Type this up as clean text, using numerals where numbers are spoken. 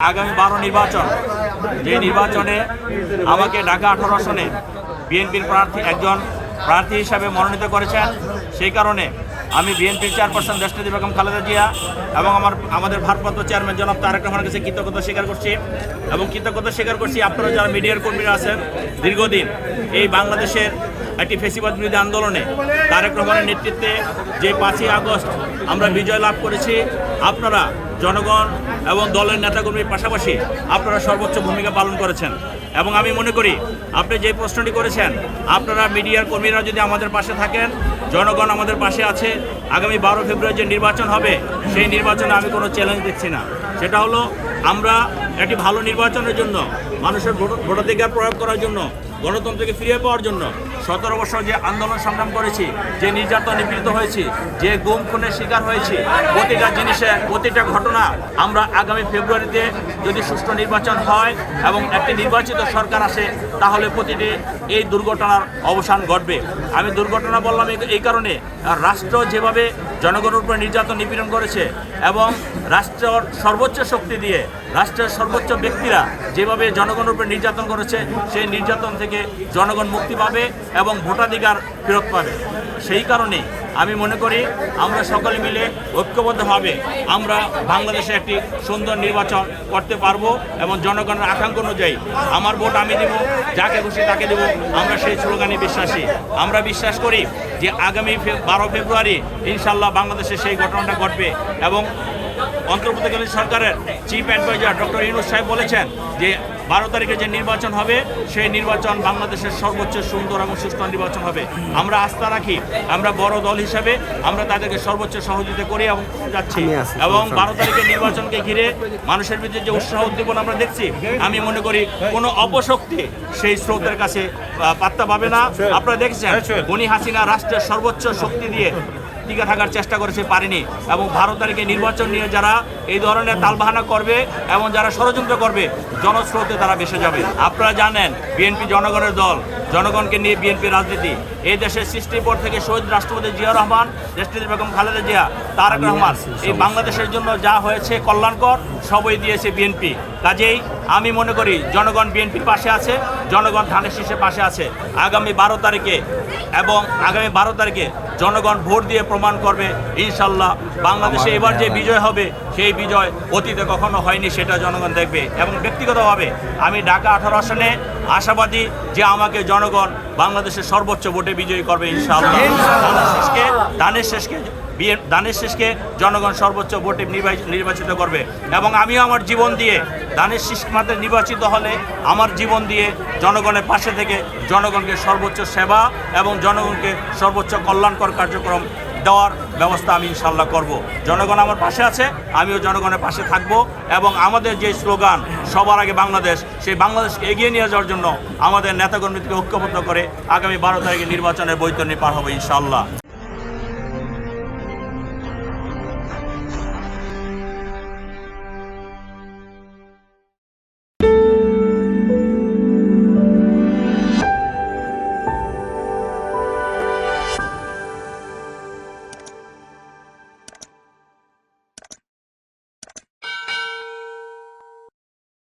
আগামী 12 নির্বাচন, যে নির্বাচনে আমাকে ঢাকা 18 আসনে বিএনপির একজন প্রার্থী হিসাবে মনোনীত করেছেন। সেই কারণে আমি বিএনপির চেয়ারপারসন দেশনেত্রী বেগম খালেদা জিয়া এবং আমাদের ভারপ্রাপ্ত চেয়ারম্যান জনাব তারেক রহমানের কাছে কৃতজ্ঞতা স্বীকার করছি এবং কৃতজ্ঞতা স্বীকার করছি আপনারা যারা মিডিয়ার কর্মীরা আছেন দীর্ঘদিন এই বাংলাদেশের একটি ফ্যাসিবাদ বিরোধী আন্দোলনে তারেক রহমানের নেতৃত্বে যে 5ই আগস্ট আমরা বিজয় লাভ করেছি, আপনারা জনগণ এবং দলের নেতাকর্মীর পাশাপাশি আপনারা সর্বোচ্চ ভূমিকা পালন করেছেন। এবং আমি মনে করি আপনি যে প্রশ্নটি করেছেন, আপনারা মিডিয়ার কর্মীরা যদি আমাদের পাশে থাকেন, জনগণ আমাদের পাশে আছে। আগামী 12 ফেব্রুয়ারি যে নির্বাচন হবে সেই নির্বাচনে আমি কোনো চ্যালেঞ্জ দেখছি না। সেটা হলো আমরা একটি ভালো নির্বাচনের জন্য, মানুষের ভোটাধিকার প্রয়োগ করার জন্য, গণতন্ত্রকে ফিরিয়ে পাওয়ার জন্য 17 বছর যে আন্দোলন সংগ্রাম করেছি, যে নির্যাতন নিপীড়িত হয়েছি, যে গুম খুনের শিকার হয়েছি, প্রতিটা জিনিসে প্রতিটা ঘটনা আমরা আগামী ফেব্রুয়ারিতে যদি সুষ্ঠু নির্বাচন হয় এবং একটি নির্বাচিত সরকার আসে, তাহলে প্রতিটি এই দুর্ঘটনার অবসান ঘটবে। আমি দুর্ঘটনা বললাম এই কারণে, রাষ্ট্র যেভাবে জনগণের উপর নির্যাতন নিপীড়ন করেছে এবং রাষ্ট্রের সর্বোচ্চ শক্তি দিয়ে রাষ্ট্রের সর্বোচ্চ ব্যক্তিরা যেভাবে জনগণের উপর নির্যাতন করেছে, সেই নির্যাতন থেকে জনগণ মুক্তি পাবে এবং ভোটাধিকার ফেরত পাবে। সেই কারণে আমি মনে করি আমরা সকলে মিলে ঐক্যবদ্ধভাবে আমরা বাংলাদেশে একটি সুন্দর নির্বাচন করতে পারবো এবং জনগণের আকাঙ্ক্ষা অনুযায়ী আমার ভোট আমি দেব, যাকে খুশি তাকে দেব, আমরা সেই স্লোগানে বিশ্বাসী। আমরা বিশ্বাস করি যে আগামী 12 ফেব্রুয়ারি ইনশাল্লাহ বাংলাদেশে সেই ঘটনাটা ঘটবে এবং অন্তর্বর্তীকালীন সরকারের চিফ অ্যাডভাইজার ডক্টর ইউনূস সাহেব বলেছেন যে 12 তারিখে যে নির্বাচন হবে সেই নির্বাচন বাংলাদেশের সর্বোচ্চ সুন্দর এবং সুষ্ঠু নির্বাচন হবে। আমরা আস্থা রাখি, আমরা বড় দল হিসাবে আমরা তাদেরকে সর্বোচ্চ সহযোগিতা করি এবং যাচ্ছি। এবং 12 তারিখের নির্বাচনকে ঘিরে মানুষের ভিতরে যে উৎসাহ উদ্দীপনা আমরা দেখছি, আমি মনে করি কোনো অপশক্তি সেই স্রোতের কাছে পাত্তা পাবে না। আপনারা দেখছেন গনি হাসিনা রাষ্ট্রের সর্বোচ্চ শক্তি দিয়ে টিকে থাকার চেষ্টা করেছে, পারেনি। এবং 12 তারিখে নির্বাচন নিয়ে যারা এই ধরনের তালবাহানা করবে এবং যারা ষড়যন্ত্র করবে, জনস্রোতে তারা ভেসে যাবে। আপনারা জানেন বিএনপি জনগণের দল, জনগণকে নিয়ে বিএনপি রাজনীতি। এই দেশের সৃষ্টির পর থেকে শহীদ রাষ্ট্রপতি জিয়া রহমান, দেশনেত্রী বেগম খালেদা জিয়া, তারেক রহমান এই বাংলাদেশের জন্য যা হয়েছে কল্যাণকর সবই দিয়েছে বিএনপি। কাজেই আমি মনে করি জনগণ বিএনপির পাশে আছে, জনগণ ধানের শীষের পাশে আছে। আগামী 12 তারিখে এবং আগামী 12 তারিখে জনগণ ভোট দিয়ে প্রমাণ করবে ইনশাল্লাহ বাংলাদেশে এবার যে বিজয় হবে সেই বিজয় অতীতে কখনো হয়নি, সেটা জনগণ দেখবে। এবং ব্যক্তিগতভাবে আমি ঢাকা 18 আসনে আশাবাদী যে আমাকে জনগণ বাংলাদেশের সর্বোচ্চ ভোটে বিজয়ী করবে ইনশাআল্লাহ। দানের শেষকে জনগণ সর্বোচ্চ ভোটে নির্বাচিত করবে এবং আমিও আমার জীবন দিয়ে দানের শীষ মাত্র নির্বাচিত হলে আমার জীবন দিয়ে জনগণের পাশে থেকে জনগণকে সর্বোচ্চ সেবা এবং জনগণকে সর্বোচ্চ কল্যাণকর কার্যক্রম দেওয়ার ব্যবস্থা আমি ইনশাল্লাহ করব। জনগণ আমার পাশে আছে, আমিও জনগণের পাশে থাকব এবং আমাদের যে স্লোগান সবার আগে বাংলাদেশ, সেই বাংলাদেশকে এগিয়ে নিয়ে যাওয়ার জন্য আমাদের নেতাকর্মীকে ঐক্যবদ্ধ করে আগামী 12 তারিখে নির্বাচনের বৈতরণী পার হবে ইনশাল্লাহ।